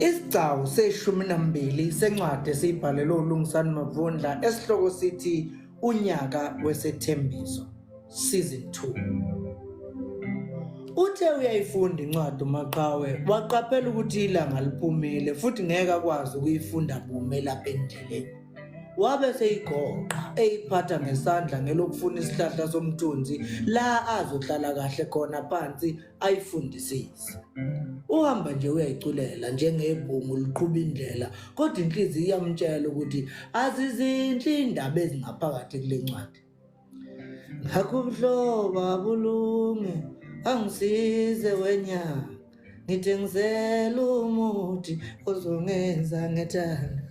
Isigcawu seshumi nambili sencwadi esiyibhalelwe uLungisani Mavundla esihloko sithi unyaka wesethembiso season 2. Uthe uyayifunda incwadi uMaqhawe waqaphela ukuthi ilanga liphumile futhi ngeke akwazi ukuyifunda bume lapha endleleni. Wabe seyigoqa eyiphatha ngesandla ngelokufuna isihlahla somthunzi la azohlala kahle khona phansi ayifundisise. Uhamba nje uyayiculela njengebhungu liqhuba indlela kodwa inhliziyo iyamtshela ukuthi azizinhle indaba ezingaphakathi kule ncwadi. Ngakubhloba bulunge angisize wenyanga ngithengisela umuthi ozongenza ngethanda.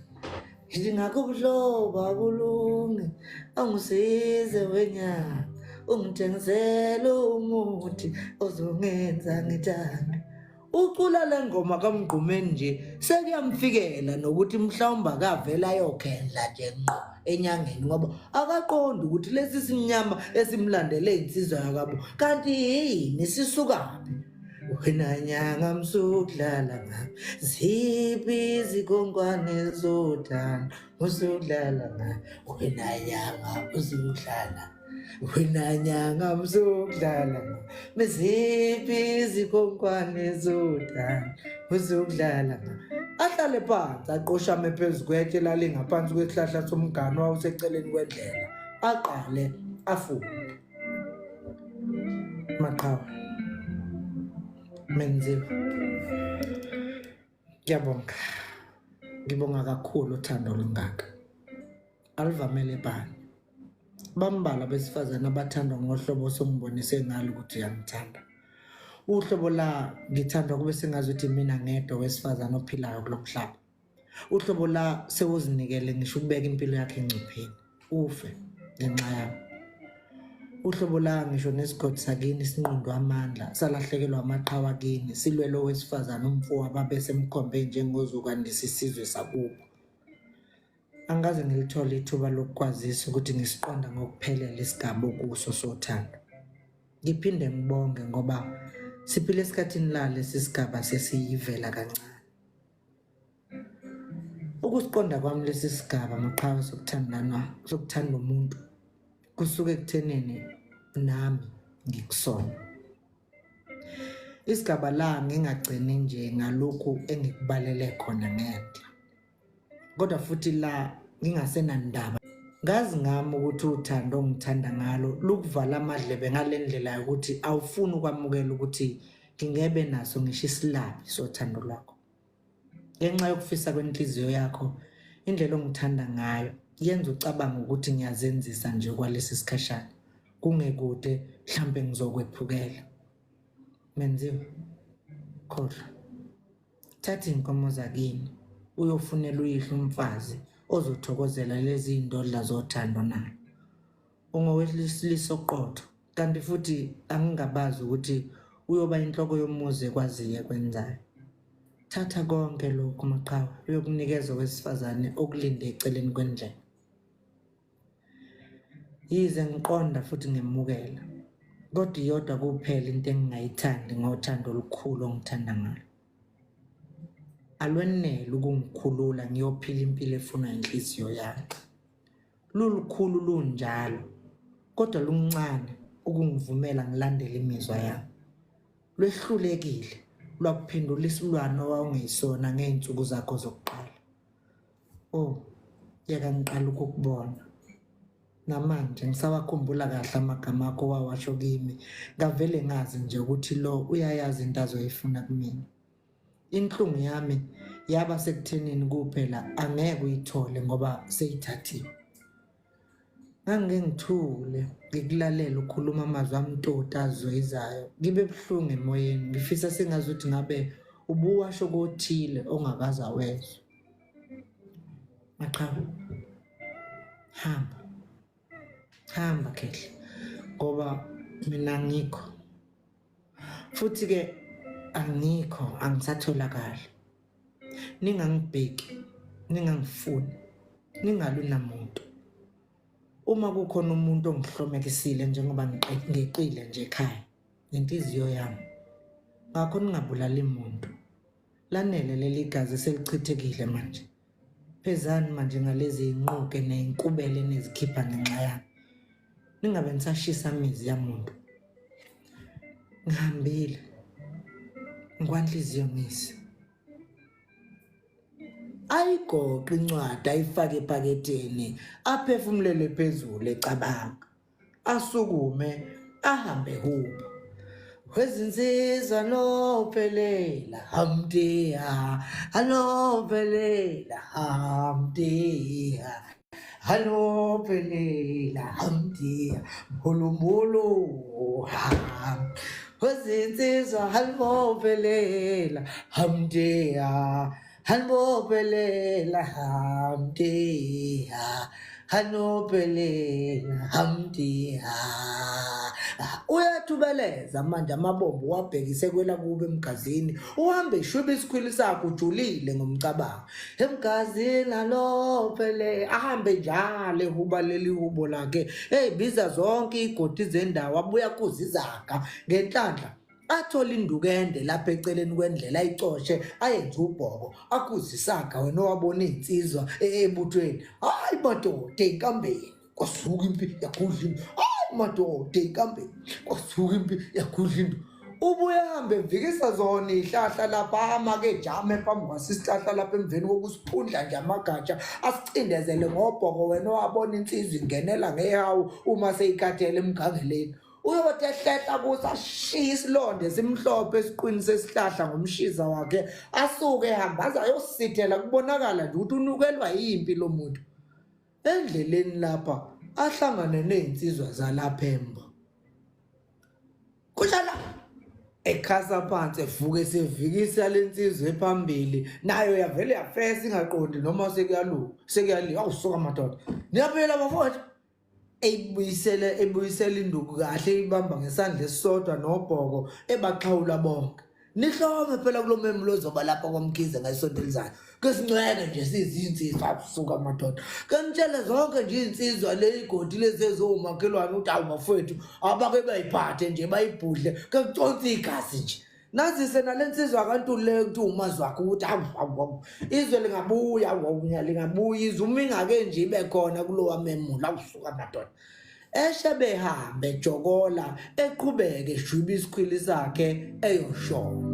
Ngithi ngakubhloba bulunge angisize wenyanga ungithengisela umuthi ozongenza ngethanda. Ucula le ngoma kaMgqumeni nje sekuyamfikela nokuthi mhlawumbe akavela ayokhendla nje ngqo enyangeni ngoba akaqonda ukuthi lesi sinyama esimlandele insizwa yakabo kanti yini sisukaphi. Wena nyanga msukudlala ngami ziphi izikhonkwane zothando musudlala ngami wena nyanga usudlala wena nyanga msukudlala ngami miziphi izikhonkwane zothando musudlala ngami. Ahlale phansi aqoshame phezu kwetshe lalingaphansi kwesihlahla somgano wawuseceleni kwendlela aqale afunde. Maqhawe Menziwe, ngibonga kakhulu uthando olungaka. Alivamele bani bambalwa besifazana abathandwa ngohlobo osongibonise ngalo ukuthi uyangithanda. Uhlobo la ngithandwa kube sengazuthi mina ngedwa wesifazana ophilayo kulomhlaba. Uhlobo la sewuzinikele ngisho ukubeka impilo yakhe engcupheni ufe ngenxa yami. Uhlobo la ngisho nesigodi sakini sinqundwa amandla salahlekelwa amaqhawe akini silwele owesifazana umfowabo ababesemkhombe njengozokwandisa isizwe sakubo. Angaze ngilithole ithuba lokukwazisa ukuthi ngisiqonda ngokuphelela isigaba okuso sothando. Ngiphinde ngibonge ngoba siphile esikhathini lesi sigaba sesiyivela kancane. Ukusiqonda kwami lesi sigaba Maqhawe sokuthanda umuntu kusuke ekuthenini nami ngikusona. Isigaba la ngingagcini nje ngalokhu engikubalele khona ngenhla. Kodwa futhi la ngingasenandaba. Ngazi ngami ukuthi uthando ongithanda ngalo lukuvala amadlebe ngalendlela ukuthi awufuni ukwamukela ukuthi ngingebe naso ngisho isilabi sothando lwakho. Ngenxa yokufisa kwenhliziyo yakho indlela ongithanda ngayo yenza ucabanga ukuthi ngiyazenzisa nje kwalesi sikhashana kungekude mhlambe ngizokwephukela. Menziwe, khohlwa thatha inkomo zakini uyofunela uyihlo umfazi ozothokozela lezi indodla zothando nayo. Ungowesilisa oqotho kanti futhi angingabazi ukuthi uyoba inhloko yomuzi ekwaziye kwenzayo. Thatha konke lokhu Maqhawe uyokunikeza owesifazane okulinde eceleni kwendlela. Yize ngiqonda futhi ngimukela kodwa iyodwa kuphela into engingayithandi ngothando olukhulu ongithanda ngalo. Alwenele ukungikhulula ngiyophila impilo efuna inhliziyo yami. Lulukhulu lunjalo kodwa luncane ukungivumela ngilandele imizwa yami. Lwehlulekile lwakuphendula isilwane owawungeyisona ngeinsuku zakho zokuqala. Oh, yaka ngiqala ukukubona. Namanje ngisawakhumbula kahle amagama akho wawasho kimi. Ngavele ngazi nje ukuthi lo uyayazi into azoyifuna kumina. Inhlungu yami yaba sekuthenini kuphela angeke uyithole ngoba seyithathiwe. Ngangengithule ngikulalela ukhuluma amazwi amtoti azwezayo ngibe buhlungu emoyeni ngifisa sengazuthi ngabe ubuwasho kothile ongakaza wezwa. Maqhawe hamba kehle ngoba mina ngikho futhi ke angikho angisatholakala. Ningangibheki ningangifuni ningalu namuntu. Uma kukhona umuntu ongihlomekisile njengoba ngiqile nje ekhaya nenhliziyo yami ngakho ningabulali umuntu lanele leli gazi selichithekile manje. Phezani manje ngalezi inquke nezinkubele nezikhipha ngenxa yami. Ningabe nisashisa imizi yamuntu. Ngihambile. Ngwanhliziyo ngisi. Ayigoqa incwadi ayifake ephaketheni, aphefumulele phezulu ecabanga. Asukume ahambe hubo. Wezinsizwa nophelela hamdiya, anophelela hamdiya, anophelela hamdiya, mbulumbulu ham. Wezinsizwa anophelela hamdiya, anophelela hamdiya, anophelela hamdiya. Uyathubeleza manje amabombo wabhekise kwela kube emgazini. Uhambe ishwebe isikhwili sakho ujulile ngomcabango. Emgazini alophele ahambe njalo ehuba leli hubo lakhe. Biza zonke igodi zendawo abuya kuzizaka ngenhlanhla. Athola indukende lapha eceleni kwendlela ayicoshe ayenza ubhoko akuzisaka wena owabona insizwa ebuthweni. Hayi madoda enkambeni kwasuka impi yakudlini. Madoda enkambeni kwasuka impi yakudlini. Ubuyahambe mvikisa zona ihlahla lapha amake jame phambi kwasisihlahla lapha emveni kokusiphundla nje amagatsha asicindezele ngobhoko wena owabona insizwa ingenela ngehawu uma seyikhathele emgangeleni. Uyothi ehlehla kusa shiya isilonde simhlophe esiqwini sesihlahla ngomshiza wakhe asuke ehambaza ayosithela kubonakala nje ukuthi unukelwa yimpi lo muntu. Endleleni lapha ahlangane nezinsizwa zalapha embo. Kushala ekhasa phansi evuka esevikisa lensizwe ephambili nayo yavele yafesa ingaqondi noma sekuyali awusuka madoda. Niyaphela bafowethu. Ebuyisela induku kahle ibamba ngesandla esisodwa nobhoko ebaxhawula bonke. Nihlome phela kulo memulo ozoba lapha kwamkhize ngesonto elizayo. Kesincweke nje sizinsizwa abusuka madoda. Kanitshele zonke nje insizwa le igodi lezi ezomakhelwane ukuthi awu bafowethu abake bayiphathe nje bayibhudle kekuconsa igazi nje. Nazi sena lensizwa kaNtuli ukuthi umazi wakhe ukuthi awu izwe lingabuya lingabuya izuma ingake nje ibe khona kulowa memulo awusuka madoda. Eshe behambe jokola eqhubeke eshwiba isikhwili sakhe eyoshona.